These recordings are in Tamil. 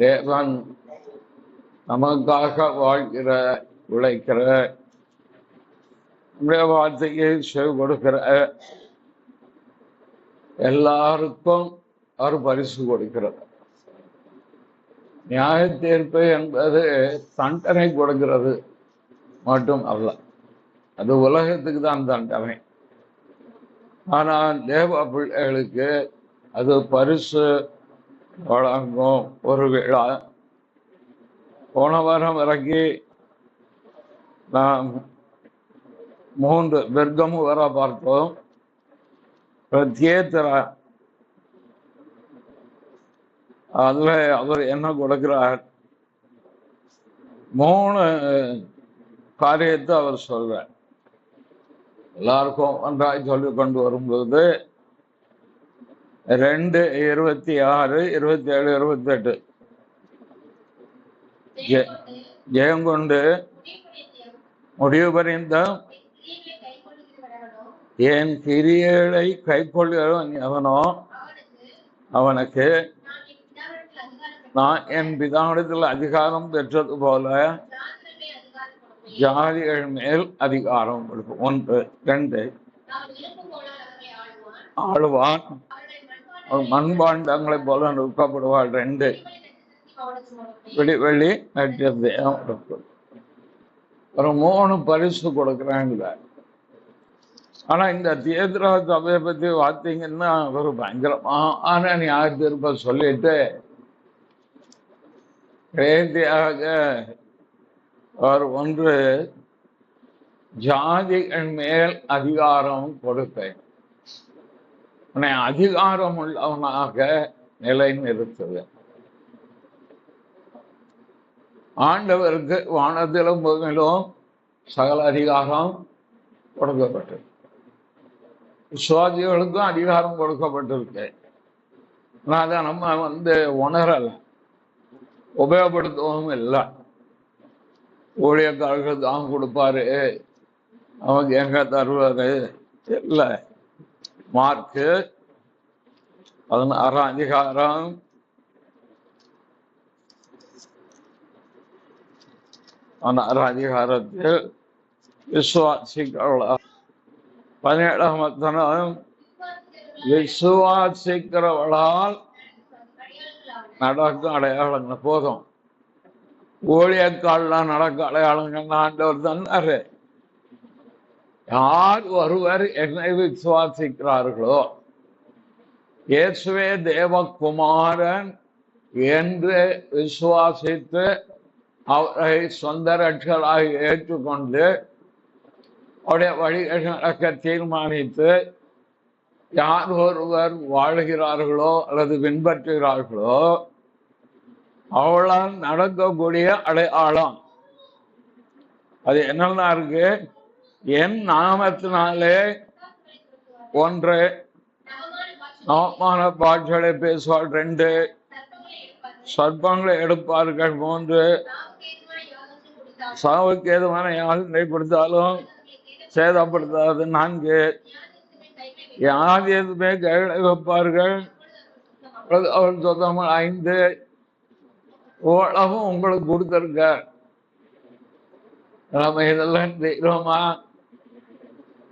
தேவன் நமக்காக வாழ்கிற உழைக்கிற நம்முடைய வார்த்தையை செவி கொடுக்கிற எல்லாருக்கும் அவர் பரிசு கொடுக்கிறார். நியாய தீர்ப்பு என்பது தண்டனை கொடுக்கிறது மட்டும் அல்ல, அது உலகத்துக்கு தான் தண்டனை. ஆனால் தேவ பிள்ளைகளுக்கு அது பரிசு வழங்கும் ஒரு விழா. போன வாரம் இறங்கி நாம் 3 பெர்கமு வர பார்த்தோம். பிரத்யேத்திர அதுல அவர் என்ன கொடுக்கிறார்? 3 காரியத்தை அவர் சொல்றார். எல்லாருக்கும் ஒன்றாய் சொல்லி கொண்டு வரும்போது 2, 26, 27, 28 ஜெயம் கொண்டு முடிவு பரிந்தம் என் கிரியைகளை கை கொள்கிறவன் எவனோ அவனுக்கு நான் என் பிதாவிடத்தில் அதிகாரம் பெற்றது போல ஜாதிகள் மேல் அதிகாரம் கொடுக்கும். 1, 2 ஆளுவான், மண்பாண்டங்களை போல நுட்கப்படுவாள். 2 வெளி ஒரு 3 பரிசு கொடுக்குறாங்க. ஆனா இந்த தியேத்ரா சபையை பத்தி பார்த்தீங்கன்னா ஒரு பயங்கரமான நியாய தீர்ப்பை சொல்லிட்டு கடைசியாக அவர் 1 ஜாதிகள் மேல் அதிகாரம் கொடுப்பேன், உன்னை அதிகாரம் உள்ளவனாக நிலைநிறுத்துவேன். ஆண்டவருக்கு வானத்திலும் பூமியிலும் சகல அதிகாரம் கொடுக்கப்பட்டது. விசுவாசிகளுக்கும் அதிகாரம் கொடுக்கப்பட்டிருக்கு. ஆனால் அதை நம்ம உணரலை, உபயோகப்படுத்தவும் இல்லை. ஊழியக்காரர்கள் தான் கொடுப்பாரு, அவங்க எங்க தருவாரு இல்லை. மார்க்கு 16 அதிகாரம் 16 அதிகாரத்தில் விசுவாசிக்கிறவளா 17ஆம் வசனம் விசுவாசிக்கிறவளால் நடக்கும் அடையாளங்கள் போதும். ஊழியக்கால்லாம் நடக்கும் அடையாளங்கள் ஆண்டவர் தந்தாரு. யார் ஒருவர் என்னை விசுவாசிக்கிறார்களோ, இயேசுவே தேவகுமாரன் என்று விசுவாசித்து அவரை சொந்த ரட்சகராக ஏற்றுக்கொண்டு அவருடைய வழிகள் நடக்க தீர்மானித்து யார் ஒருவர் வாழ்கிறார்களோ அல்லது பின்பற்றுகிறார்களோ அவளால் நடக்கக்கூடிய அடையாளம் அது என்னென்ன இருக்கு? என் நாமத்தினாலே 1 அவமான பாட்சிகளை பேசுவாள். 2 சர்ப்பங்களை எடுப்பார்கள். 3 சாவுக்கு ஏதுவான யாரை கொடுத்தாலும் சேதப்படுத்தாது. 4 யார் எதுவுமே கைகளை வைப்பார்கள் அவள் சொந்தமாக. 5 ஓளவும் உங்களுக்கு கொடுத்துருக்க. நம்ம இதெல்லாம் தெய்வமா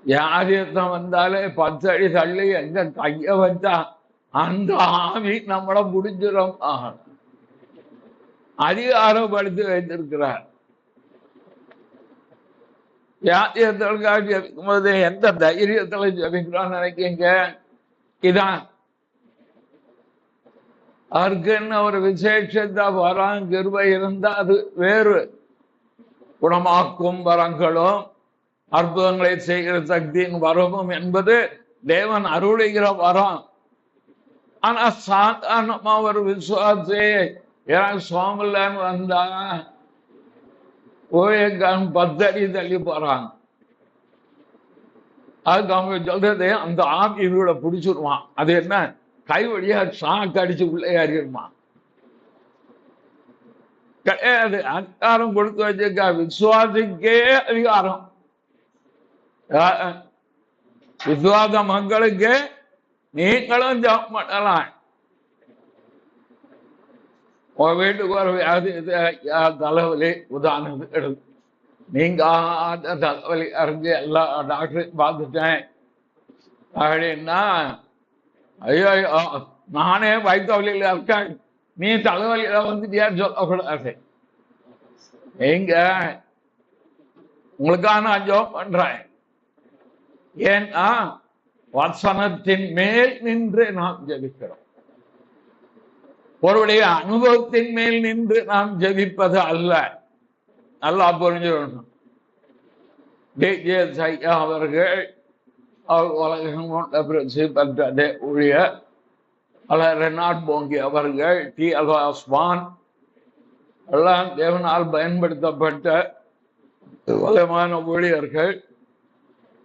யாரியத்தம் வந்தாலே 10 அடி தள்ளி எங்க கைய வச்சா அந்த ஆவி நம்மள முடிஞ்சிடும். அதிகாரப்படுத்தி வைத்திருக்கிறார். யாத்தியத்திற்காக ஜபிக்கும்போது எந்த தைரியத்துல ஜபிக்கிறான்னு நினைக்கீங்க? இதான் அவருக்குன்னு ஒரு விசேஷத்தை வரம் கிருபை இருந்தா அது வேறு. குணமாக்கும் வரங்களும் அற்புதங்களை செய்கிற சக்தியின் வரமும் என்பது தேவன் அருளுகிற வரம். ஆனா சாதாரணமா ஒரு விசுவாசி சுவாமில்லன்னு வந்தா ஓயக்கான் 10 அடி தள்ளி போறாங்க. அதுக்கு அவங்க சொல்றது அந்த ஆவி இவளை பிடிச்சிருவான். அது என்ன? கை வழியா சாக்கு அடிச்சு உள்ளே அறியுமா? கிடையாது. அதிகாரம் கொடுத்து வச்சிருக்க விசுவாசிக்கே அதிகாரம். விசுவாச மக்களுக்கு நீங்களும் ஜெபம் பண்ணலாம். உங்க வீட்டுக்கு ஒரு வியாதி தலைவலி உதாரணத்துக்கு எடுக்கும். நீங்க தலைவலி அறிஞ்சு எல்லா டாக்டரையும் பார்த்துட்டேன் அப்படின்னா, ஐயோ நானே வயிற்று வலியில இருக்கேன், நீ தலைவலியில வந்துட்டியான்னு சொல்லக்கூடாது. நீங்க உங்களுக்காக நான் ஜெபம் பண்றேன். ஏன்னா வசனத்தின் மேல் நின்று நாம் ஜெபிக்கிறோம். ஒருவருடைய அனுபவத்தின் மேல் நின்று நாம் ஜெபிப்பது அல்ல. நல்லா புரிஞ்சுக்கணும். ஐயா அவர்கள் அவர் உலகம் கொண்ட பிரசிப்பட்ட ஊழியர், ரெனாட் போங்கி அவர்கள், டி அல்வாஸ்வான் எல்லாம் தேவனால் பயன்படுத்தப்பட்ட வளமான ஊழியர்கள்.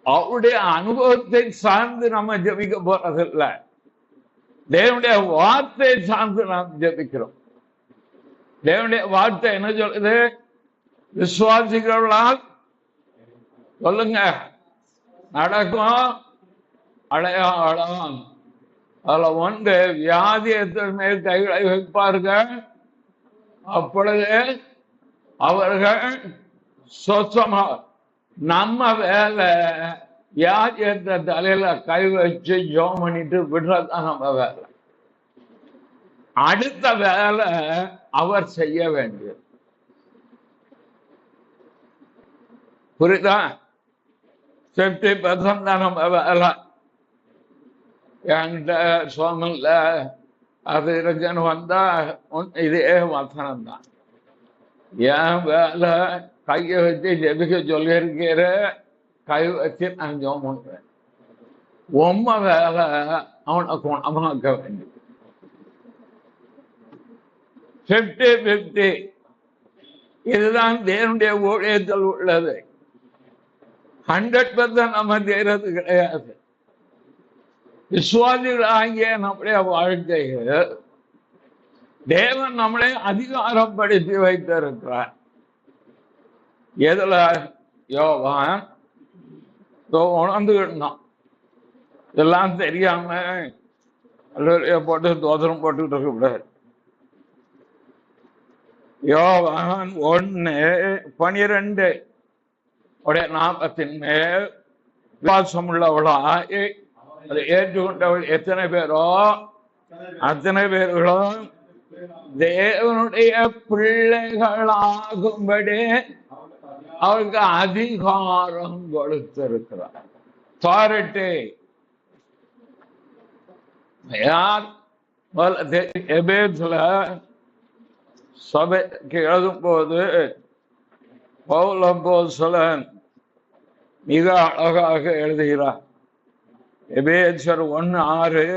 அவருடைய அனுபவத்தை சார்ந்து நம்ம ஜெபிக்க போறதில்லை, தேவனுடைய வார்த்தை சார்ந்து நாம் ஜெபிக்கிறோம். தேவனுடைய வார்த்தை என்ன சொல்லுது? விசுவாசிகளால் சொல்லுங்க நடக்கும் அடையாளம். அதுல ஒன்று, வியாதியத்தின் மேல் கைகளை வைப்பார்கள், அப்பொழுது அவர்கள் சொச்சமா. நம்ம வேலை வியாதியத்தை தலையில கை வச்சு ஜோம் பண்ணிட்டு விடுறதுதான் நம்ம வேலை. அடுத்த வேலை அவர் செய்ய வேண்டியது. புரியுதா? 50% தான் நம்ம வேலை. என்கிட்ட சோமல்ல அது இருக்குன்னு வந்தா இதே வசனம் தான். என் வேலை கையை வச்சு ஜெபிக்க சொல்லியிருக்கிற, கை வச்சு நான் ஜெபம் பண்றேன். உம்ம வேலை அவனை குணமாக்க வேண்டியது. 50-50 இதுதான் தேவனுடைய ஊழியத்தில் உள்ளது. 100% நம்ம செய்யறது கிடையாது. விசுவாசிகளாகிய நம்முடைய வாழ்க்கையில் தேவன் நம்மளை அதிகாரப்படுத்தி வைத்திருக்கிறார். எதுல? யோவான் உணர்ந்துகிட்டான். இதெல்லாம் தெரியாம போட்டு தோதரம் போட்டுக்கிட்டு இருக்க கூடாது. யோவான் 1:12 உடைய நாமத்தின் மேல் விசுவாசம் உள்ளவளாய் அதை ஏற்றுக்கொண்டவள் எத்தனை பேரோ அத்தனை பேர்களும் தேவனுடைய பிள்ளைகளாகும்படி அவருக்கு அதிகாரம் கொடுத்திருக்கிறார். அத்தாரிட்டி யார்? எபேசுல சபைக்கு எழுதும் போது பவுல் அப்போஸ்தலன் மிக அழகாக எழுதுகிறார். எபேசியர் 1:6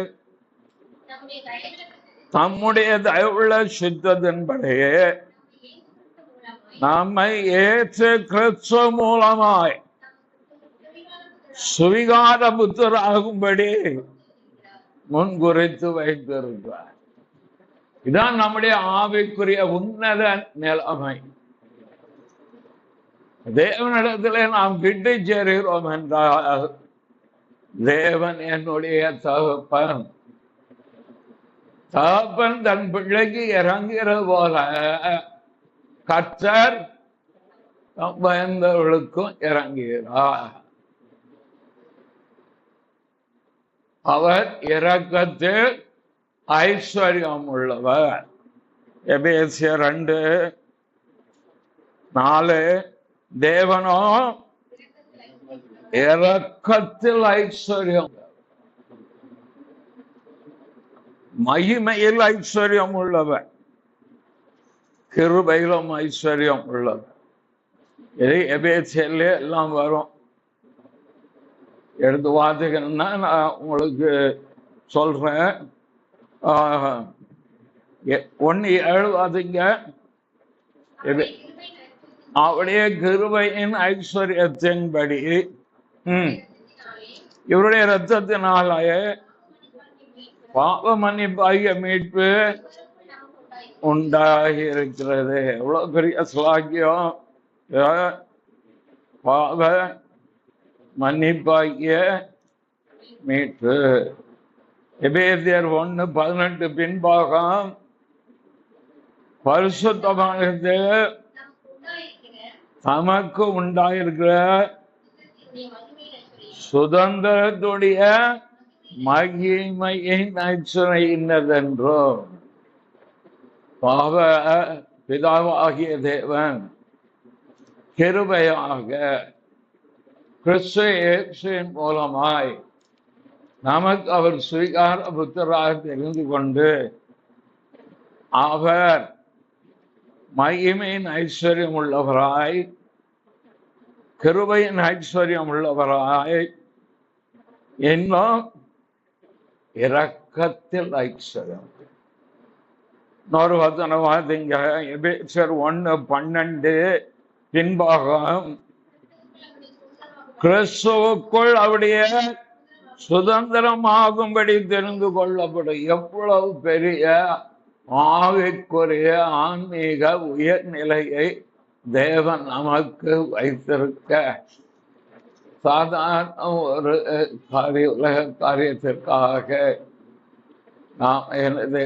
தம்முடைய தயவுள்ள சித்தத்தின்படியே நம்மை ஏற்று கிறிஸ்து மூலமாய் சுவிகார புத்தராகும்படி முன்குறித்து வைத்திருக்கிறார். இதான் நம்முடைய ஆவிக்குரிய உன்னத நிலைமை. தேவனிடத்திலே நாம் கிட்டி சேருகிறோம் என்றால், தேவன் என்னுடைய தகப்பன். தகப்பன் தன் பிள்ளைக்கு இறங்குகிறது போல கர்த்தர் பயந்தவர்களுக்கும் இறங்குகிறார். அவர் இரக்கத்தில் ஐஸ்வர்யம் உள்ளவர். எபேசியர் 2:4 தேவனோ இரக்கத்தில் ஐஸ்வர்யம், மகிமையில் ஐஸ்வர்யம் உள்ளவர், கிருபையிலும் ஐஸ்வர்யம் உள்ளவர். இது எபேசியர்ல எல்லாம் வரும். எடுத்து வாசிக்கணும்னா நான் உங்களுக்கு சொல்றேன். 1:7 வாசிங்க. அவருடைய கிருபையின் ஐஸ்வர்யத்தின்படி இவருடைய இரத்தத்தினாலே பாவ மன்னிப்பாகிய மீட்பு உண்டாகி இருக்கிறது. எவ்வளவு பெரிய ஸ்லாக்கியம்! பாவ மன்னிப்பாகிய மீட்பு. எபேசியர் 1:18 பின்பாகம் பரிசுத்தமானது தமக்கு உண்டாயிருக்கிற சுதந்திரத்துடைய மகிமையின் ஐச்சுரை இன்னதென்றோ பாவ பிதாவாகிய தேவன் கிருபையாக கிறிஸ்து இயேசுவின் மூலமாய் நமக்கு அவர் சுவீகார புத்திராக தெரிந்து கொண்டு அவர் மகிமையின் ஐஸ்வர்யம் உள்ளவராய் கிருபையின் ஐஸ்வர்யம் உள்ளவராய் இன்னும் இரக்கத்தில் ஐஸ்வர்யம். இன்னொரு வசனவாதிங்க எபேசியர் 1:12 பின்பாகம் கிறிஸ்துவுக்குள் அவருடைய சுதந்திரமாகும்படி தெரிந்து கொள்ளப்படும். எவ்வளவு பெரிய ஆவிக்குரிய ஆன்மீக உயர்நிலையை தேவன் நமக்கு வைத்திருக்க சாதாரண ஒரு உலக காரியத்திற்காக நாம் என்ன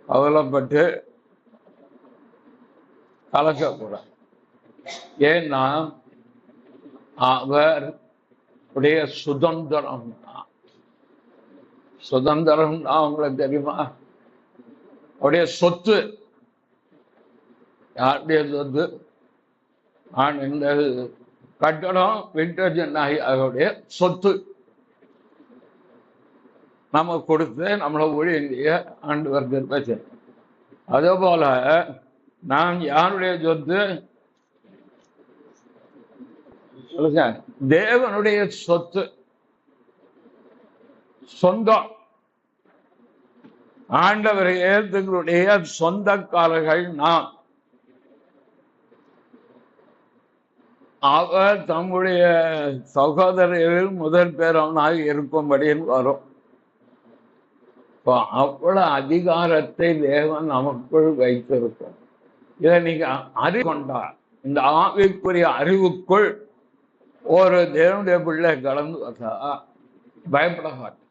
கவலைப்பட்டு கலக்கக்கூடாது. ஏன்னா அவர் உடைய சுதந்திரம் சுதந்திரம் அவங்களுக்கு தெரியுமா? அவருடைய சொத்து யாருடைய சொத்து? இந்த கட்டடம் விண்டேஜ் நாய் அவருடைய சொத்து நம்ம கொடுத்து நம்மளை ஒழிய ஆண்டவர் திருப்பி. அதே போல நாம் யாருடைய சொத்து? தேவனுடைய சொத்து, சொந்தம். ஆண்டவர் ஏற்றுடைய சொந்தக்காரர்கள் நாம். அவர் தம்முடைய சகோதரர்கள் முதல் பேரவனாக இருக்கும்படின்னு வரும். அவ்வளவு அதிகாரத்தை தேவன் நமக்குள் வைத்திருக்கும். இதை நீங்க அறிவு கொண்டார். இந்த ஆவிக்குரிய அறிவுக்குள் ஒரு தேவனுடைய பிள்ளை கலந்து வந்தா பயப்பட மாட்டேன்.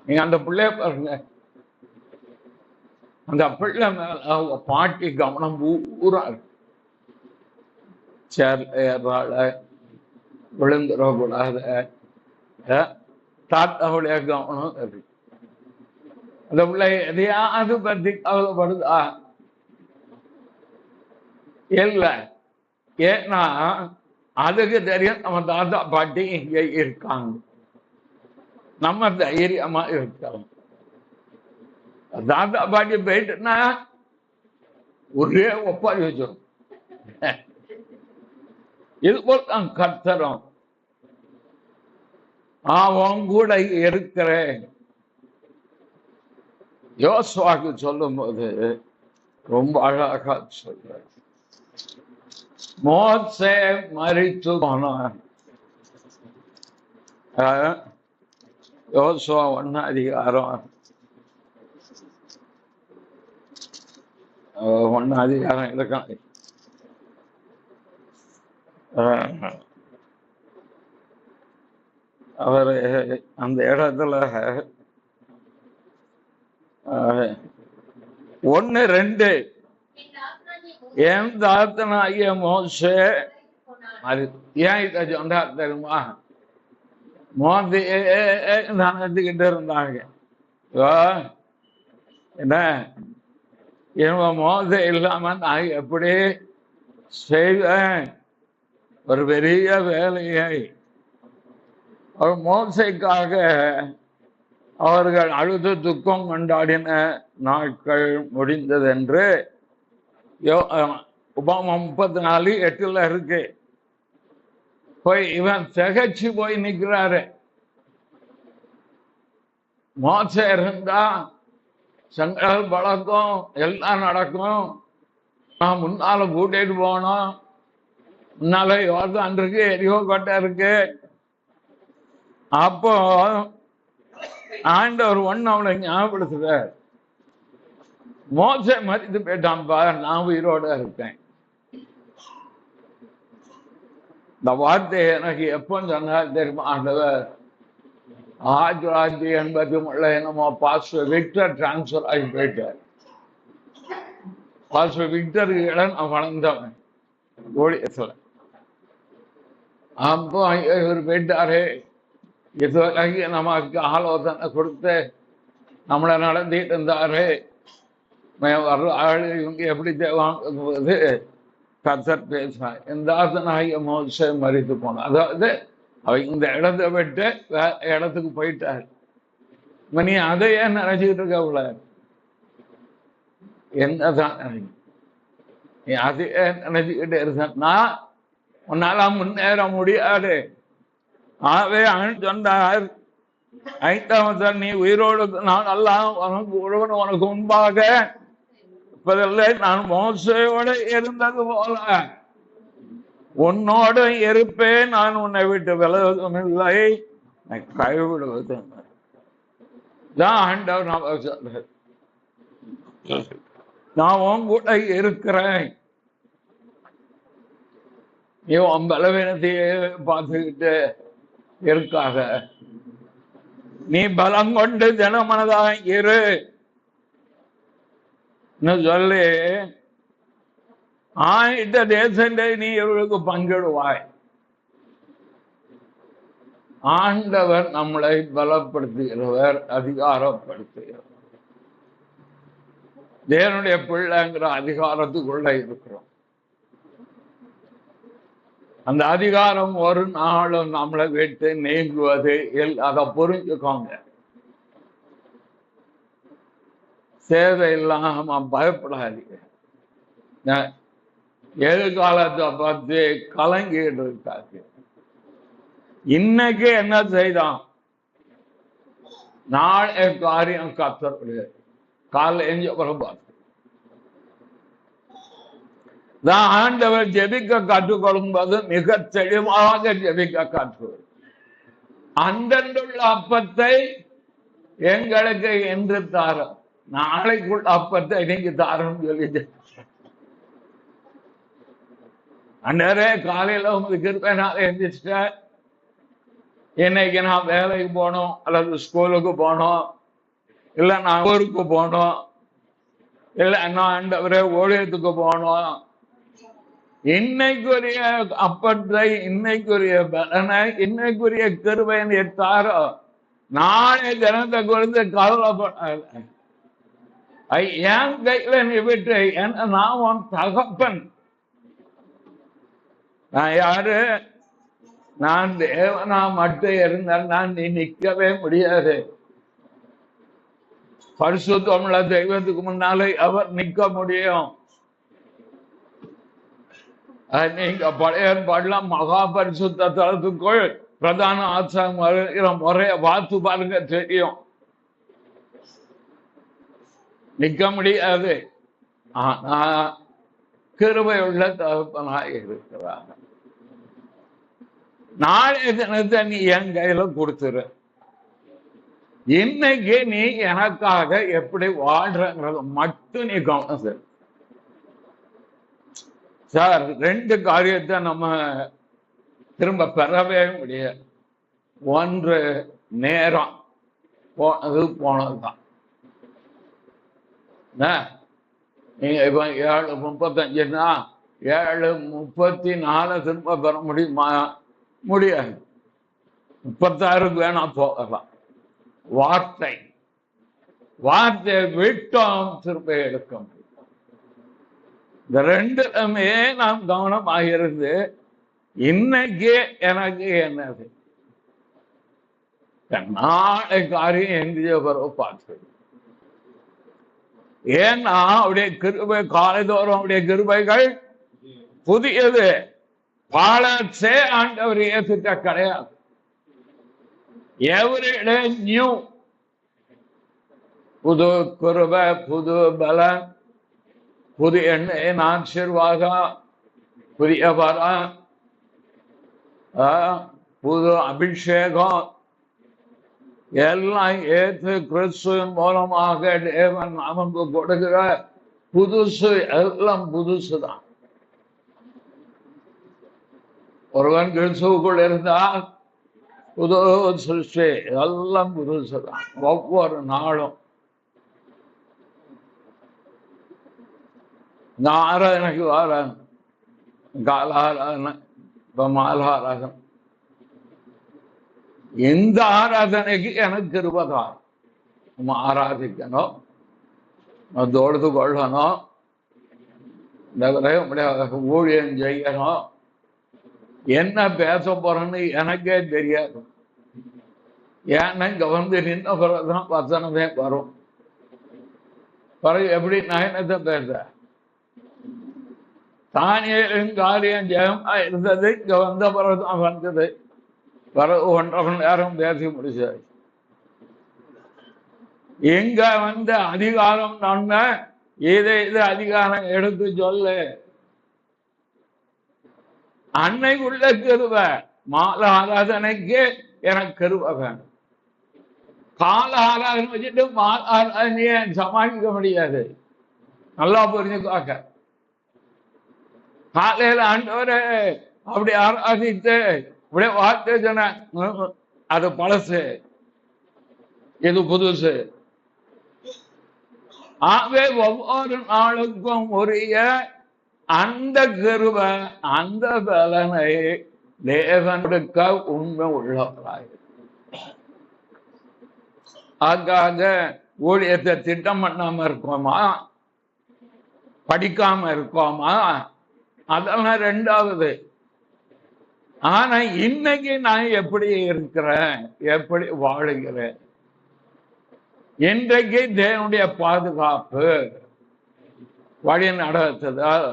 நீங்க அந்த பிள்ளைய பாருங்க, அந்த பிள்ளை மேல பாட்டி கவனம் பூரா இருக்கு. சேர்ல ஏறாள விழுந்துடக்கூடாத தாத்தாவுடைய கவனம் இருக்கு. அந்த பிள்ளை எதையாவது பத்தி கவலைப்படுதா? இல்லை. ஏன்னா அதுக்கு தெரியும் நம்ம தாத்தா பாட்டி இங்க இருக்காங்க, நம்ம தைரியமா இருக்கலாம். தாத்தா பாட்டி போயிட்டுன்னா ஒரே ஒப்பாரி வச்சிடும். இது போல் தான் கர்த்தரும் அவன் கூட இருக்கிறேன். யோசுவாக்கு சொல்லும் போது ரொம்ப அழகா சொல்ற, மோசே மரித்து போனான். யோசுவா 1 அதிகாரம் 1 அதிகாரம் இருக்கான். அவர் அந்த இடத்துல 1:2 என் தாத்தனாகிய மோசே ஏன் இதை சொன்னார் தெரியுமா? மோசையே நினைச்சுக்கிட்டு இருந்தாங்க. என்ன இவன் மோசை இல்லாம நான் எப்படி செய்வேன் ஒரு பெரிய வேலையை? அவர் மோசைக்காக அவர்கள் அழுது துக்கம் கொண்டாடின நாட்கள் முடிந்தது என்று உபாமம் 34:8 இருக்கு. போய் இவன் திகச்சு போய் நிற்கிறாரு. மோசை இருந்தா செங்கல் பழக்கம் எல்லாம் நடக்கும். நான் முன்னால கூட்டிட்டு போனோம். முன்னால யோர்தான் இருக்கு, எரியோ கோட்டை இருக்கு. அப்போ ஆண்டவர் அவனை ஞாபகப்படுத்துற, மோசை மறித்து போயிட்டான் பாரு, நான் உயிரோட இருக்கேன். இந்த வார்த்தை எனக்கு எப்போ சொன்னா தெரியுமா? ஆண்டவர் 1980 என்னமோ பாஸ்டர் விக்டர் டிரான்ஸ்பர் ஆகி போயிட்டார். பாஸ்டர் விக்டருக்கு இடம் நான் வளர்ந்தவன் ஊழியத்துல. அப்போ இவர் போயிட்டாரு. இதுவரைக்கு நமக்கு ஆலோசனை கொடுத்து நம்மளை நடத்திட்டு இருந்தாரு. இவங்க எப்படி தேவாங்க கத்தர் பேசினார். இந்த ஆசனாகிய மோசே மரித்து போனார். அதாவது அவ இந்த இடத்தை விட்டு வேற இடத்துக்கு போயிட்டார். நீ அதையே நினைச்சுக்கிட்டு இருக்கவுல என்னதான் நினைக்க, நீ அதையே நினைச்சுக்கிட்டே இருந்தா உன்னால முன்னேற முடியாது. ஆகவே சொன்னார், 5 நீ உயிரோடு நான் எல்லாம் உனக்கு ஒருவன் உனக்கு முன்பாக நான் மோசையோடு இருந்தது போல உன்னோடு இருப்பேன், நான் உன்னை விட்டு விலகுவதும் இல்லை, கைவிடுவதும் தான் ஆண்டவர் நான் சொல்றேன். நான் உன் கூட இருக்கிறேன். நீ உன் பலவீனத்தையே பார்த்துக்கிட்டு இருக்காக, நீ பலம் கொண்டு ஜனமனதாக இரு சொல்லி ஆயிட்ட தேசத்தை நீ இவர்களுக்கு பங்கிடுவாய். ஆண்டவர் நம்மளை பலப்படுத்துகிறவர், அதிகாரப்படுத்துகிறவர். தேவனுடைய பிள்ளைங்கிற அதிகாரத்துக்குள்ள இருக்கிறோம். அந்த அதிகாரம் ஒரு நாளும் நம்மளை விட்டு நீங்குவது அதை புரிஞ்சுக்கோங்க. சேவை இல்லாம பயப்படாதீங்க. எதிர்காலத்தை பார்த்து கலங்கிட்டு இருக்காது. இன்னைக்கு என்ன செய்தான், நாளை காரியம் கத்தருடைய காலைல எஞ்ச பார்த்து தான் ஆண்டவர் ஜெபிக்க கற்றுக் கொள்ளும்போது மிக தெளிவாக ஜெபிக்க கற்றுக், அன்றன்றுள்ள அப்பத்தை எங்களுக்கு என்று தாரும், நாளைக்குள்ள அப்பத்தை இன்னைக்கு தாரும் சொல்லி அன்றே காலையில உங்களுக்கு இருப்பேன் எந்திரிச்சிட்டேன். இன்னைக்கு நான் வேலைக்கு போனோம், அல்லது ஸ்கூலுக்கு போனோம், இல்ல நான் ஊருக்கு போனோம், இல்ல நான் ஆண்டவரே ஊழியத்துக்கு போனோம். இன்னைக்குரிய அப்பத்தை, இன்னைக்குரிய பலனை, இன்னைக்குரிய கிருபையை தாரோ, நாளை தினத்தை குறித்து கவலைப்படாத. என் கையில நீ விட்டு, என்ன நான் உன் தகப்பன். நான் யாரு? நான் தேவனா மட்டும் இருந்தால் நான் நீ நிற்கவே முடியாது. பரிசுத்தமுள்ள தெய்வத்துக்கு முன்னாலே அவர் நிற்க முடியும். நீங்க பழைய ஏற்பாடுலாம் மகா பரிசுத்த தலத்துக்குள் பிரதான ஆசாரம் முறைய பார்த்து பாருங்க, தெரியும். நிற்க முடியாது. ஆனா கிருபையுள்ள தகப்பனாக இருக்கிறாங்க. நாளைய தினத்தை நீ என் கையில கொடுத்துரு. இன்னைக்கு நீ எனக்காக எப்படி வாழ்றங்கிறத மட்டும் நீ கவனம் செய். சார், 2 காரியத்தை நம்ம திரும்ப பெறவே முடியாது. ஒன்று, நேரம் போனதுதான். நீங்க இப்ப 7:35ன்னா 7:34 திரும்ப பெற முடியுமா? முடியாது. 36க்கு வேணா போகலாம். வார்த்தை விட்டோம், திரும்ப எடுக்க முடியும். இந்த 2லுமே நாம் கவனமாக இருந்து, இன்னைக்கு எனக்கு என்னது, நாளை காரியம் எந்திரிய பிறகு பார்த்து. ஏன்னா அவருடைய கிருபை காலைதோறும், அவருடைய கிருபைகள் புதியது. பாலச்சே ஆண்டவர் ஏத்துக்க கிடையாது. Every day new. புது கிருபை, புது பலன், புதிய எண்ணெய், ஆசீர்வாதம், புதிய வரம், புது அபிஷேகம் எல்லாம் ஏற்று கிறிஸ்துவின் மூலமாக தேவன் நமக்கு கொடுக்கிற புதுசு, எல்லாம் புதுசுதான். ஒருவன் கிறிஸ்துவுக்குள் இருந்தால் புது சிருஷ்டி எல்லாம் புதுசுதான். ஒவ்வொரு நாளும் இந்த ஆராதனைக்கு வரேன், காலாராதனை, இப்ப மாலாராதனை. இந்த ஆராதனைக்கு எனக்கு இருபதாம் ஆராதிக்கணும், தொழுது கொள்ளணும், இந்த ஊழியம் செய்யணும். என்ன பேச போறேன்னு எனக்கே தெரியாது. ஏன்னா இங்க வந்து நின்ன பிறகுதான் வசனமே வரும். பிறகு எப்படி நான் என்னத்தை பேச? தானியேலின் காரியம் ஜெயமா இருந்தது, இங்க வந்த பிறகுதான் வந்தது. பிறகு 1.5 மணி நேரம் பேசி முடிச்சது. எங்க வந்து அதிகாரம் நான் இது அதிகாரம் எடுத்து சொல்லு. அன்னைக்குள்ள கிருப, மால ஆராதனைக்கு எனக்கு கிருப வேணும். கால ஆராதனை வச்சுட்டு மால ஆராதனைய சமாளிக்க முடியாது. நல்லா புரிஞ்சுக்காக்க. காலையில ஆண்டவரே அப்படி ஆராதித்து இப்படியே வார்த்தை சொன்ன, அது பழசு, இது புதுசு. ஆகவே ஒவ்வொரு நாளுக்கும் உரிய அந்த கிருப, அந்த பலனை தேவனுக்க உண்மை உள்ளவராய். ஆகாக ஊழியத்தை திட்டம் பண்ணாம இருக்கோமா, படிக்காம இருக்கோமா, அதெல்லாம் 2வது. ஆனா இன்னைக்கு நான் எப்படி இருக்கிறேன், எப்படி வாழுகிறேன், இன்றைக்கு தேவனுடைய பாதுகாப்பு வழி நடத்துதல்.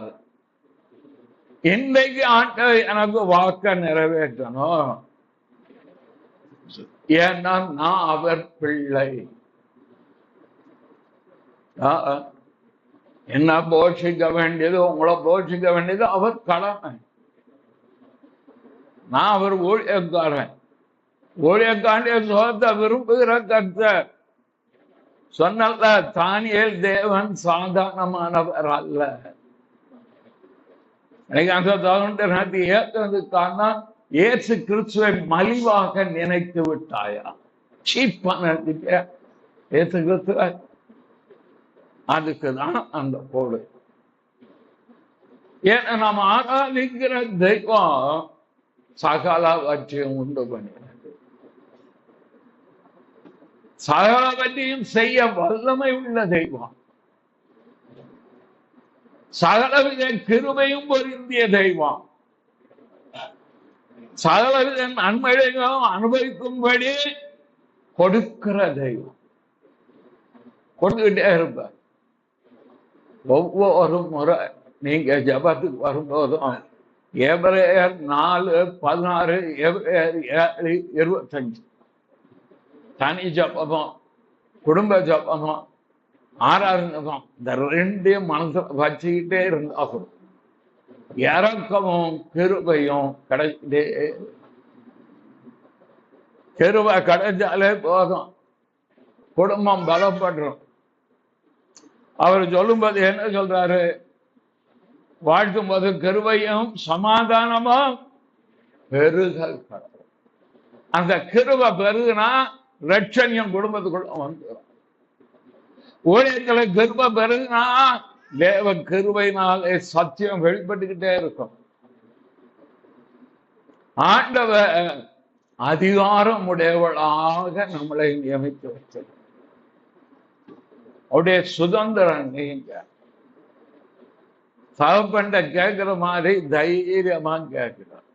இன்றைக்கு ஆண்டவர் எனக்கு வாக்க நிறைவேற்றணும். ஏன்னா நான் அவர் பிள்ளை. என்ன போஷிக்க வேண்டியது, உங்களை போஷிக்க வேண்டியது அவர் கடமை. நான் அவர் ஊழியக்காரன். ஊழியக்காண்டிய சோகத்தை விரும்புகிற கர்த்தர். சொன்னல, தானியேல் தேவன் சாதாரணமானவர் அல்ல. எனக்கு அந்த தகுந்த ஏற்றதுக்கான இயேசு கிறிஸ்துவை மலிவாக நினைத்து விட்டாயா? சீப்பா நினைச்சிட்டியா இயேசு கிறிஸ்துவ? அதுக்குதான் அந்த கோடு. ஏன்னா நாம் ஆராதிக்கிற தெய்வம் சகலவற்றையும் உண்டு பண்ணினது, சகலவற்றையும் செய்ய வல்லமை உள்ள தெய்வம், சகலவித கிருபையும் பொருந்திய தெய்வம், சகலவித நன்மைகளையும் அனுபவிக்கும்படி கொடுக்கிற தெய்வம். கொடுத்துக்கிட்டே இருப்பார். ஒவ்வொரு முறை நீங்க ஜபத்துக்கு வரும்போதும் எபிரேயர் 4:16, எபிரேயர் 7:25 தனி ஜபமும் குடும்ப ஜபமும் ஆராதனையும் இந்த 2 மனசுல வச்சுக்கிட்டே இருந்தாகும் இறக்கமும் கிருபையும் கிடைச்சிட்டே. கிருபை கிடைச்சாலே போதும், குடும்பம் பலப்படுறோம். அவர் சொல்லும்போது என்ன சொல்றாரு? வாழ்த்தும் போது கிருபையும் சமாதானமும் பெருகல். அந்த கிருபை பெருகுனா ரட்சணியம் குடும்பத்துக்குள்ள வந்துடும். ஊழியர்களை கிருபை பெருகுனா தேவ கிருபையினாலே சத்தியம் வெளிப்பட்டுக்கிட்டே இருக்கும். ஆண்டவர் அதிகாரம் உடையவளாக நம்மளை நியமித்து வச்சது. அவருடைய சுதந்திரம். நீங்க தகப்பன்ட கேட்கிற மாதிரி தைரியமா கேட்கிறார்.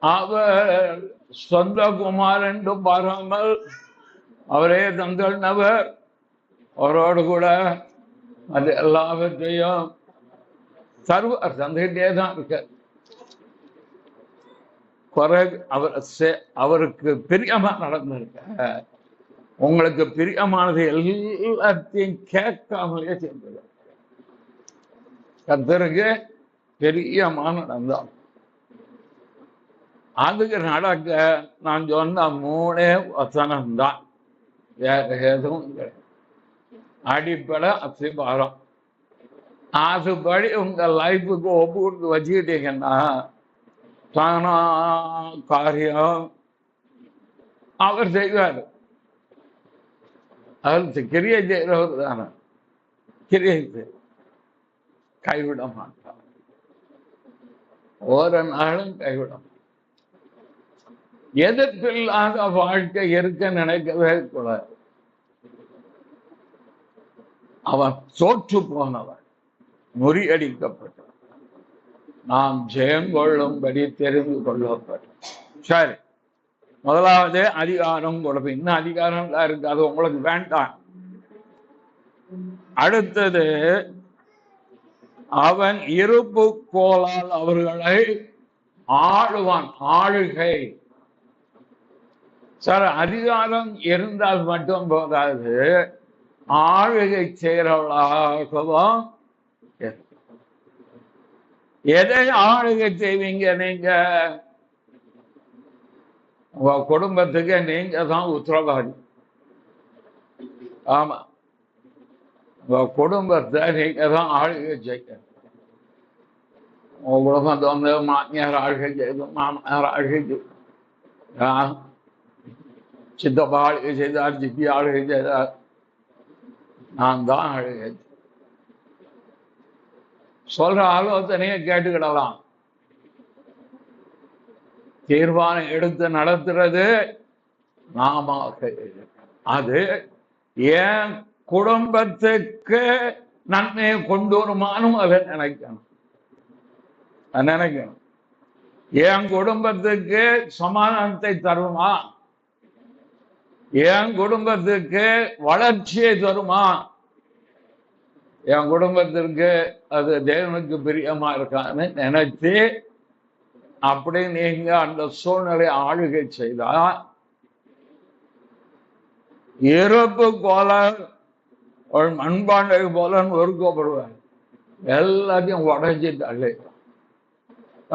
அவர் சொந்த குமார் என்று பாராமல் அவரே தந்தவர். அவரோடு கூட அது எல்லாவற்றையும் சர்வர் தந்துகிட்டே தான் இருக்க. குறை அவருக்கு பிரியமா நடந்திருக்க. உங்களுக்கு பிரியமானது எல்லாத்தையும் கேட்காமலே செஞ்சது. கர்த்தருக்கு பிரியமான நடந்தான். அதுக்கு நடக்க நான் சொன்ன 3 வசனம்தான், வேற எதுவும் கிடையாது. அடிப்படை அசிபாரம். அதுபடி உங்க லைஃபுக்கு ஒப்பு கொடுத்து வச்சுக்கிட்டீங்கன்னா தானா காரியம் அவர் செய்வார். அவர் கிரியை செய்கிறவர் தானே, கிரியை கைவிட மாட்டார், ஒரு நாளும் கைவிட மாட்டார். எதிர்ப்பில்லாத வாழ்க்கை இருக்க நினைக்கவே கூடாது. அவன் தோற்று போனவன், முறியடிக்கப்பட்டவன், நாம் ஜெயம் கொள்ளும்படி தெரிந்து கொள்ளப்பட்ட. சரி, முதலாவது அதிகாரம் கொடுப்பேன். இன்னும் அதிகாரம் இருக்கு, அது உங்களுக்கு வேண்டாம். அடுத்தது, அவன் இருப்பு கோலால் அவர்களை ஆளுவான். ஆளுகை. சார், அதிகாரம் இருந்தால் மட்டும் போதாது, ஆளுகை செய்கிறவளாகவும். எதை ஆளுகை செய்வீங்க நீங்க? உங்க குடும்பத்துக்கு நீங்க தான் உத்தரவாதி. ஆமா, உங்க குடும்பத்தை நீங்க தான் ஆளுகை செய்ய. உங்க குடும்பத்தை வந்து மாமியார் ஆளுகை செய்து, மாமனார் ஆளுகை செய்து, சித்தப்பா ஆளுகை செய்தார், சித்தி ஆளுகை செய்தார், நான் தான் ஆளுகை. சொல்ற ஆலோசனையை கேட்டுக்கிடலாம். தீர்மானம் எடுத்து நடத்துறது நாம. அது என் குடும்பத்துக்கு நன்மையை கொண்டு வருமானும் அதை நினைக்கணும். என் குடும்பத்துக்கு சமாதானத்தை தருமா, என் குடும்பத்துக்கு வளர்ச்சியை தருமா, என் குடும்பத்திற்கு அது தேவனுக்கு பிரியமா இருக்கான்னு நினைத்து அப்படி நீங்க அந்த சூழ்நிலை ஆளுகை செய்தா, இறப்பு போல ஒரு மண்பாண்டை போல ஒருக்கப்படுவார். எல்லாத்தையும் உடைச்சி தள்ளி.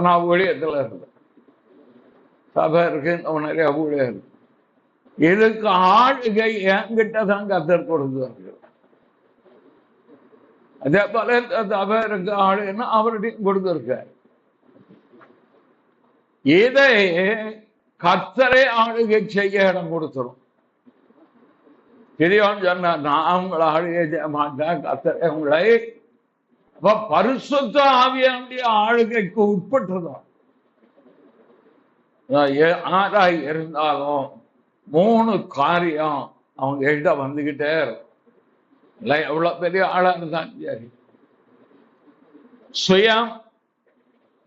நான் ஊழியத்துல இருந்தேன், சபை இருக்கு, நிறைய ஊழியர் இருக்கு. இதுக்கு ஆளுகை என்கிட்ட தான் கத்தர் கொடுத்தார்கள். அதே போல சபை இருக்கு ஆளுன்னா அவருடையும் கொடுத்திருக்காரு. இதை கர்த்தரை ஆளுகை செய்ய இடம் கொடுத்துரும். கிரியோன் சொன்ன, நான் உங்களை ஆளுகை செய்ய மாட்டேன், கர்த்தரை உங்களை. பரிசுத்த ஆவியானுடைய ஆளுகைக்கு உட்பட்டுதான். ஆராய் இருந்தாலும் 3 காரியம் அவங்க கிட்ட வந்துகிட்டே இருக்கும். இல்லை, எவ்வளவு பெரிய ஆளா இருந்தான் சரி. சுயம்,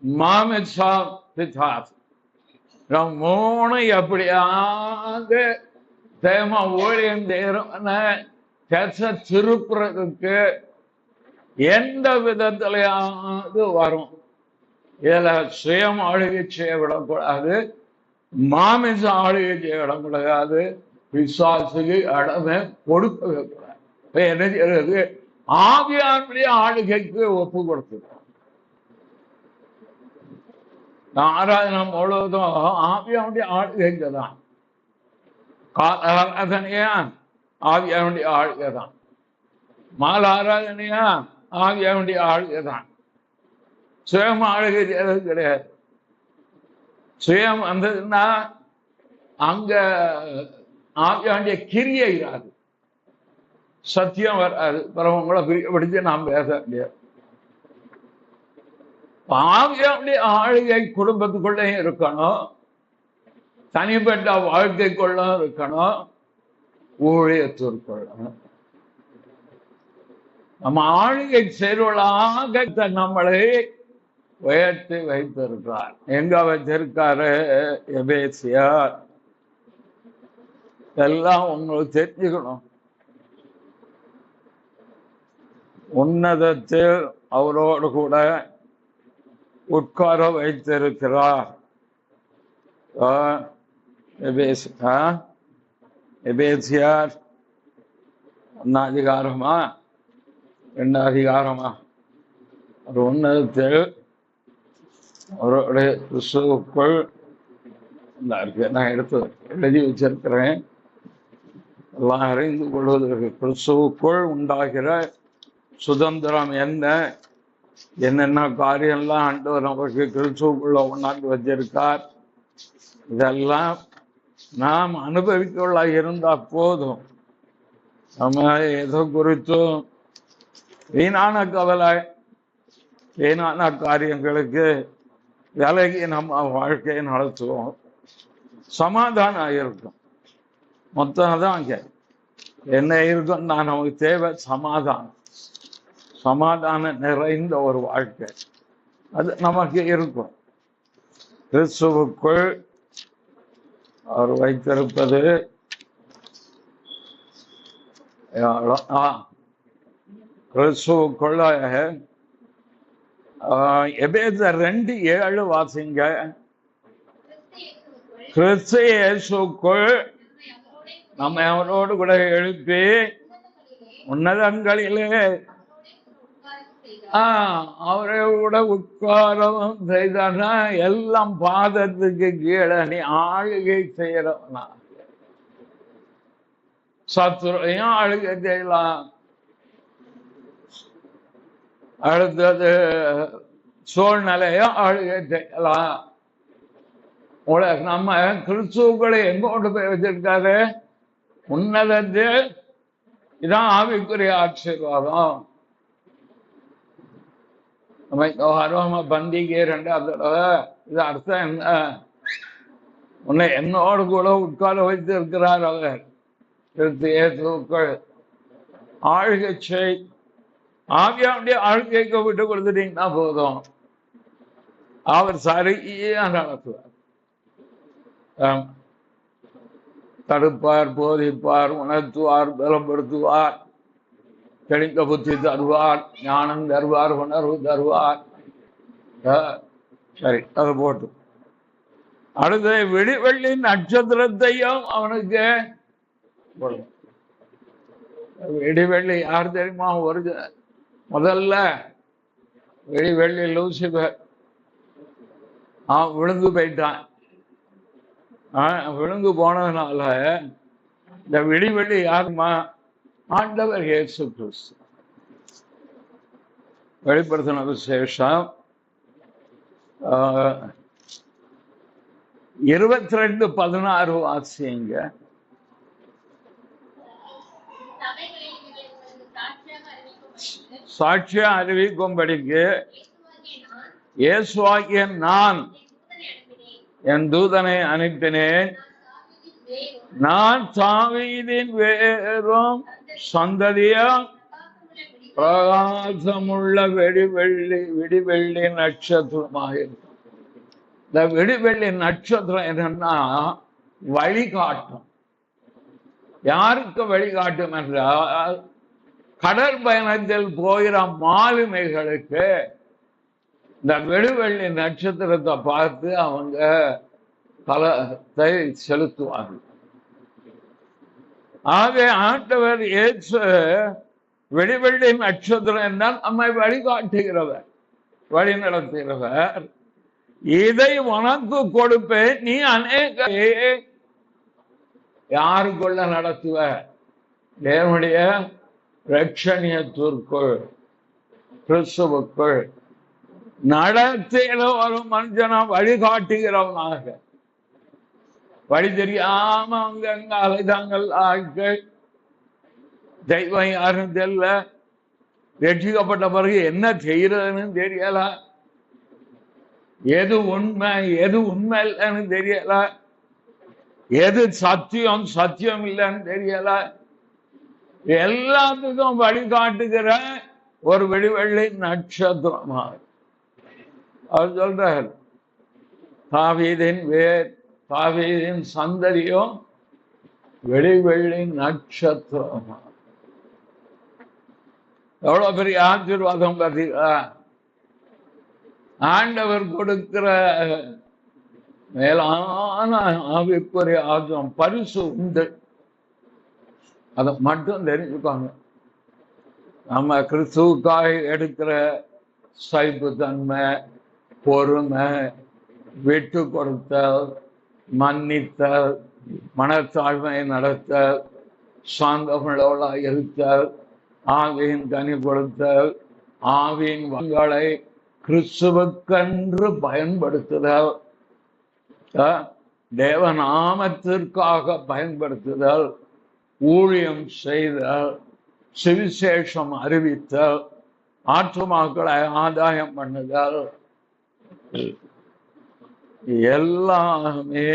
மாமிசம், பிசாசு, 3 எப்படியாவது தேம ஊழியம் செய்யறவன திருப்புறதுக்கு எந்த விதத்திலையாவது வரும். இதுல சுயம் ஆளுகை செய்ய விடக்கூடாது, மாமிச ஆளுகை செய்ய விடக்கூடாது, பிசாசுக்கு இடமே கொடுக்கவே கூடாது. என்ன செய்யறது? ஆவியானுடைய ஆளுகைக்கு ஒப்பு கொடுத்துருக்கோம். ஆராதனை முழுவதும் ஆவியானுடைய ஆளுகைக்கு தான். ஆராதனையா ஆவியானுடைய ஆளுகை தான். மால ஆராதனையா ஆவியானுடைய ஆளுகை தான். சுயம் ஆளுகை செய்யறது கிடையாது. சுயம் வந்ததுன்னா அங்க ஆவியானுடைய கிரியை இராது, சத்தியம் வராது. உங்களை பிரியப்படுத்தி நாம் பேச முடியாது. ஆவியானுடைய ஆளுகை குடும்பத்துக்குள்ளே இருக்கணும், தனிப்பட்ட வாழ்க்கைக்குள்ள இருக்கணும், ஊழியத்திற்குள்ளணும். நம்ம ஆளுகை செயலாக நம்மளை உயர்த்தி வைத்திருக்கிறார். எங்க வச்சிருக்காரு? எபேசியர். எல்லாம் உங்களுக்கு தெரிஞ்சுக்கணும். உன்னதத்தில் அவரோடு கூட உட்கார வைத்திருக்கிறார். எபேசியர் 1 அதிகாரமா 2 அதிகாரமா? ஒரு உன்னதத்தில் அவருடைய கிறிஸ்துவுக்குள் இருக்கு. நான் எடுத்து எழுதி வச்சிருக்கிறேன். எல்லாம் அறிந்து கொள்வதற்கு கிறிஸ்துவுக்குள் உண்டாகிற சுதந்திரம் என்ன, என்னென்ன காரியம்லாம் ஆண்டவர் நமக்கு கிறிஸ்துவுக்குள்ள உணர்ந்து வச்சிருக்கார், இதெல்லாம் நாம் அனுபவிக்கொள்ள இருந்தா போதும். நம்ம எதோ குறித்தும் வீணான கவலை, வீணான காரியங்களுக்கு விலகி நம்ம வாழ்க்கையை நடத்துவோம். சமாதானம் இருக்கும். மொத்தம் தான் அங்க என்ன இருக்கும், நான் நமக்கு தேவை சமாதானம். சமாதானம் நிறைந்த ஒரு வாழ்க்கை அது நமக்கு இருக்கும். கிறிஸ்துவுக்குள் அவர் வைத்திருப்பது கிறிஸ்துவுக்குள்ள எபேசியர் 2:7 வாசிங்க. கிறிஸ்து இயேசுக்குள் நம்ம அவரோடு கூட எழுப்பி உன்னதங்களிலே அவரை கூட உட்காரவும் செய்தானா, எல்லாம் பாதத்துக்கு கீழே நீ ஆளுகை செய்யறவனா. சத்துரையும் ஆளுகை செய்யலாம், அடுத்தது சூழ்நிலையும் ஆளுகை செய்யலாம். நம்ம கிறிஸ்துக்களை எங்க கொண்டு போய் வச்சிருக்காரு? உன்னதத்து. இதான் ஆவிக்குரிய ஆசீர்வாதம். நம்ம பந்திக்கு 2வது தடவை இது அர்த்தம் என்ன? உன்னை என்னோடு கூட உட்கார வைத்து இருக்கிறார் அவர். கிறிஸ்து ஆழ்கை செய். ஆவியாவுடைய ஆழ்கைக்கு விட்டு கொடுத்துட்டீங்கன்னா போதும், அவர் சரியா நடத்துவார். தடுப்பார், போதிப்பார், உணர்த்துவார், பலப்படுத்துவார், தெளிந்த புத்தி தருவார், ஞானம் தருவார், உணர்வு தருவார். சரி, அது போட்டு அடுத்த விடிவெள்ளி நட்சத்திரத்தையும் அவனுக்கு. விடிவெள்ளி யார் தெரியுமா? முதல்ல விடிவெள்ளி லூசிபர் விழுந்து போயிட்டான். விழுந்து போனதுனால இந்த விடிவெள்ளி யாருமா? ஆண்டவர் இயேசு கிறிஸ்து. வெளிப்படுத்தின விசேஷம் 22:16 வாசிங்க. சாட்சியா அறிவிக்கும்படிக்கு இயேசுவாகிய நான் என் தூதனை அனுப்பினேன். நான் தாவீதின் வேரும் சந்ததியும் பிரகாசமுள்ள விடிவெள்ளி நட்சத்திரமாக இருக்கும். இந்த விடிவெள்ளி நட்சத்திரம் என்னன்னா வழிகாட்டும். யாருக்கு வழிகாட்டும் என்றால், கடற்பயணத்தில் போகிற மாலுமைகளுக்கு இந்த விடிவெள்ளி நட்சத்திரத்தை பார்த்து அவங்க தலத்தை செலுத்துவார்கள். ஆகவே ஆண்டவர் இயேசு விடிவெள்ளி நட்சத்திரம் என்றால் நம்மை வழிகாட்டுகிறவர், வழி நடத்துகிறவர். இதை உனக்கு கொடுப்பேன், நீ அநேக யாருக்குள்ள நடத்துவ? தேவனுடைய ரட்சணியத்திற்குள், கிறிஸ்துவுக்குள் நடத்தின ஒரு மனுஷனா வழிகாட்டுகிறவனாக. வழி தெரியாம அங்கங்க அலைதாங்கள் ஆட்கள். தெய்வம் யாருன்னு தெரியல, ரட்சிக்கப்பட்ட பிறகு என்ன செய்யறதுன்னு தெரியல, எது உண்மை எது உண்மை இல்லைன்னு தெரியல, எது சத்தியம் சத்தியம் இல்லைன்னு தெரியல. எல்லாத்துக்கும் வழிகாட்டுகிற ஒரு விடிவெள்ளி நட்சத்திரமாக அவர் சொல்றார். தாவீதின் வேர், தாவீதின் சந்ததியும் விடிவெள்ளி நட்சத்திரமா. எவ்வளவு பெரிய ஆசீர்வாதம் பார்த்தீங்களா? ஆண்டவர் கொடுக்கிற மேலான ஆவிக்குரிய ஆசீர்வாதம் பரிசு உண்டு. அதை மட்டும் தெரிஞ்சுக்கோங்க. நம்ம கிறிஸ்துவுக்காக எடுக்கிற சகிப்புத்தன்மை, பொறுமை, விட்டு கொடுத்தல், மன்னித்தல், மனத்தாழ்மை நடத்தல், சாந்தமுள்ளவளாக இருத்தல், ஆவியின் கனி கொடுத்தல், ஆவியின் வரங்களை கிறிஸ்துவுக்கென்று பயன்படுத்துதல், தேவநாமத்திற்காக பயன்படுத்துதல், ஊழியம் செய்தல், சுவிசேஷம் அறிவித்தல், ஆத்துமாக்களை ஆதாயம் பண்ணுதல், எல்லாமே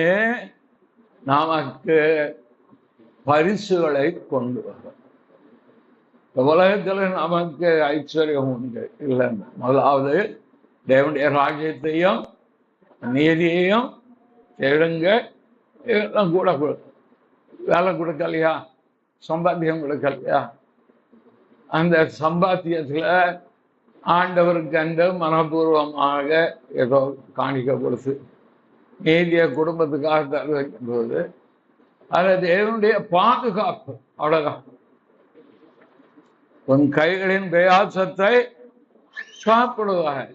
நமக்கு பரிசுகளை கொண்டு வரும். உலகத்துல நமக்கு ஐஸ்வர்யம் உண்டு இல்லைன்னு. முதலாவது தேவனுடைய ராஜ்யத்தையும் நீதியையும் எழுங்க, எல்லாம் கூட வேலை கொடுக்கலையா, சம்பாத்தியம் கொடுக்கலையா, அந்த சம்பாத்தியத்துல ஆண்டவருக்கு அந்த மனப்பூர்வமாக ஏதோ காணிக்க கொடுத்து நீதிய குடும்பத்துக்காக தர வைக்கும் போது அது தேவனுடைய பாதுகாப்பு. அவ்வளவுதான். உன் கைகளின் பிரயாசத்தை சாப்பிடுவாய்.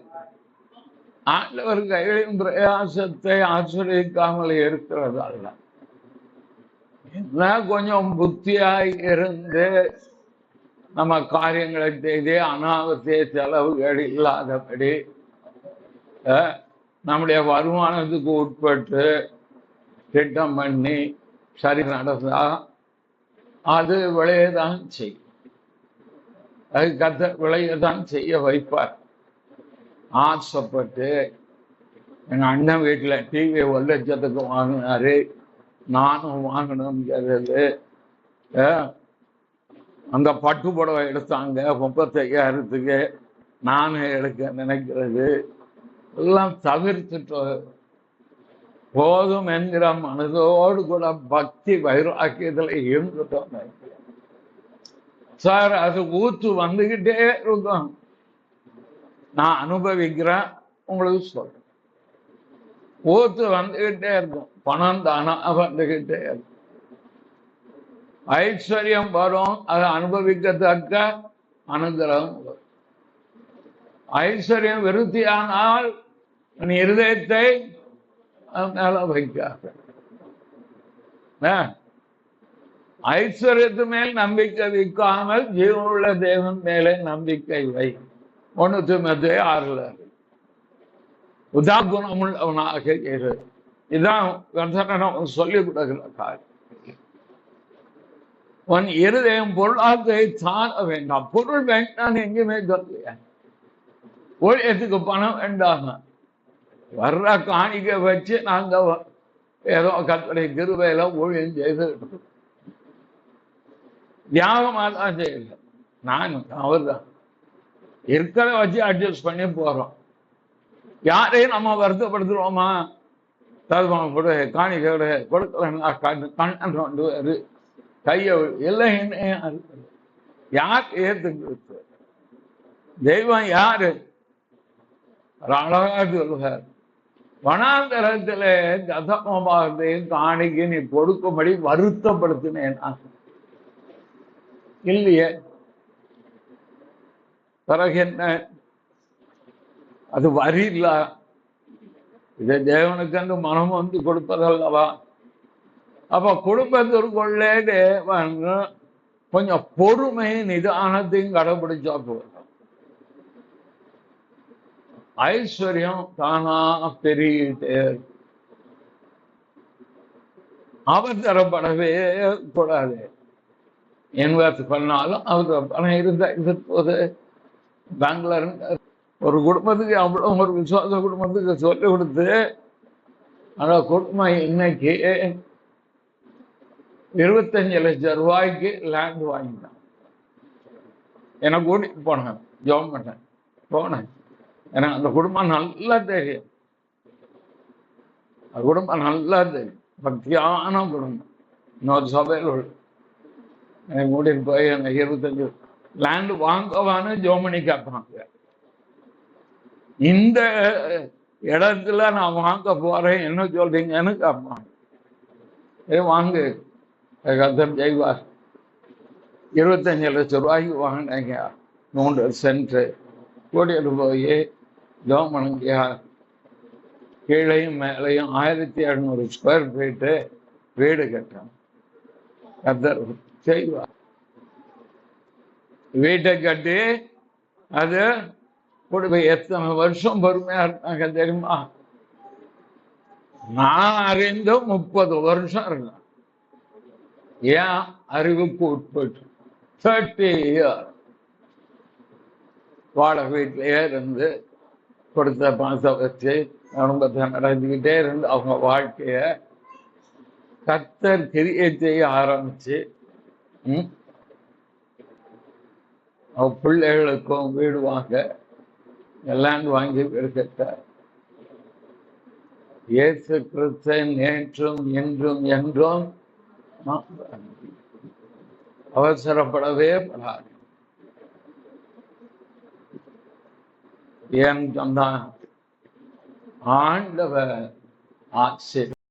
ஆண்டவர் கைகளின் பிரயாசத்தை ஆசிரியக்காமல் இருக்கிறது அல்ல. என்ன கொஞ்சம் புத்தியாய் இருந்து நம்ம காரியங்களை செய்து அனாவசிய செலவுகள் இல்லாதபடி நம்முடைய வருமானத்துக்கு உட்பட்டு திட்டம் பண்ணி சரி நடந்தா அது விளையதான் செய்யும். அது கர்த்தர் விளையதான் செய்ய வைப்பார். ஆசைப்பட்டு எங்க அண்ணன் வீட்டுல டிவி 1 லட்சத்துக்கு வாங்கினாரு, நானும் வாங்கணுங்கிறது. அந்த பட்டு புடவை எடுத்தாங்க 35,000க்கு, நானும் எடுக்க நினைக்கிறது எல்லாம் தவிர்த்துட்டு போதும் என்கிற மனதோடு கூட பக்தி வைராக்கியத்துல இருந்துட்டோம் சார். அது ஊத்து வந்துகிட்டே இருக்கும். நான் அனுபவிக்கிறேன், உங்களுக்கு சொல்றேன். ஊத்து வந்துகிட்டே இருக்கும், பணம் தானா வந்துகிட்டே இருக்கும். ஐஸ்வர்யம் வரும், அதை அனுபவிக்கத்தக்க அனுகிரகம் வரும். ஐஸ்வர்யம் விருத்தியானால் நீ இருதயத்தை மேல வைக்காத. ஐஸ்வர்யத்து மேல் நம்பிக்கை வைக்காமல் ஜீவனுள்ள தேவன் மேலே நம்பிக்கை வை. 1 தீமோத்தேயு 6 உதாகுணமுள்ளவனாக இரு. இதான் சொல்லி கொடுக்கிற காரியம். உன் இருதயம் பொருளாதாரத்தை சார வேண்டாம். பொருள் வேண்டாம் எங்கேயுமே சொல்லுங்க. ஊழியத்துக்கு பணம் வேண்டாம வர்ற காணிக்க வச்சு நாங்க ஏதோ கர்த்தருடைய கிருபையில ஊழியம் செய்து தியாகமா தான் செய்யல. நான் அவர்தான் இருக்கிறத வச்சு அட்ஜஸ்ட் பண்ணி போறோம். யாரையும் நம்ம வருத்தப்படுத்துறோமா? தருமானம் கொடு, காணிக்க கொடுக்கலன்னா கண்ணன் கொண்டு கைய எல்லாம் யார் ஏத்துக்கு? தெய்வம் யாரு? அழகா சொல்லுவார், வனாந்தரத்துல தசமபாகத்தையும் காணிக்கு நீ கொடுக்கும்படி வருத்தப்படுத்தினேன் இல்லையே. பிறகு என்ன? அது வரி இல்ல, இதை தேவனுக்கு அந்த மனம் வந்து கொடுப்பதல்லவா? அப்ப குடும்பத்திற்குள்ளே தேவன் கொஞ்சம் பொறுமை நிதானத்தையும் கடைபிடிச்சா போதும். ஐஸ்வர்யம் தானா பெரிய அவசரப்படவே கூடாது. இன்வெஸ்ட் பண்ணாலும் அவர் பணம் இருந்தா இது போது. பெங்களூர் ஒரு குடும்பத்துக்கு அவ்வளவு ஒரு விசுவாச குடும்பத்துக்கு சொல்லி கொடுத்து அந்த குடும்பம் இன்னைக்கு 25 லட்சம் ரூபாய்க்கு லேண்ட் வாங்கிட்டான். எனக்கு கூட்டிட்டு போனேன், ஜோம் பண்ணேன், போனேன். எனக்கு அந்த குடும்பம் நல்லா தெரியும். அந்த குடும்பம் நல்லா தெரியும், பக்தியான குடும்பம். இன்னொரு சபையில் எனக்கு கூட்டிட்டு போய் எனக்கு 25 லேண்ட் வாங்கவான்னு ஜோமணி கேட்பாங்க. இந்த இடத்துல நான் வாங்க போறேன், என்ன சொல்றீங்கன்னு கேட்பாங்க. வாங்கு, கர்த்தர் செய்வார். 25 லட்சம் ரூபாய்க்கு வாங்கினாங்க 3 சென்ட். கூட்டிட்டு போய் ஜோமணிங்க கீழையும் மேலையும் 1700 ஸ்கொயர் ஃபீட்டு வீடு கட்டணும். கர்த்தர் செய்வார். வீட்டை கட்டி அது கொடுமை. எத்தனை வருஷம் பொறுமையா இருந்தாங்க தெரியுமா? நான் அறிந்த 30 வருஷம் இருந்தேன். ஏன் அறிவுக்கு உட்பட்டு 30 இயர் வாடகை வீட்டிலேயே இருந்து கொடுத்த பணத்தை வச்சு குடும்பத்தை நடந்துக்கிட்டே இருந்து அவங்க வாழ்க்கைய கர்த்தர் கிரியை செய்ய ஆரம்பிச்சு பிள்ளைகளுக்கும் வீடு வாங்க எல்லாம் வாங்கி கொடுத்த இயேசு கிறிஸ்து நேற்றும் இன்றும் என்றும் அவசரப்படவே படாது. ஏன் சொன்னா ஆண்டவர் ஆச்சரியம்.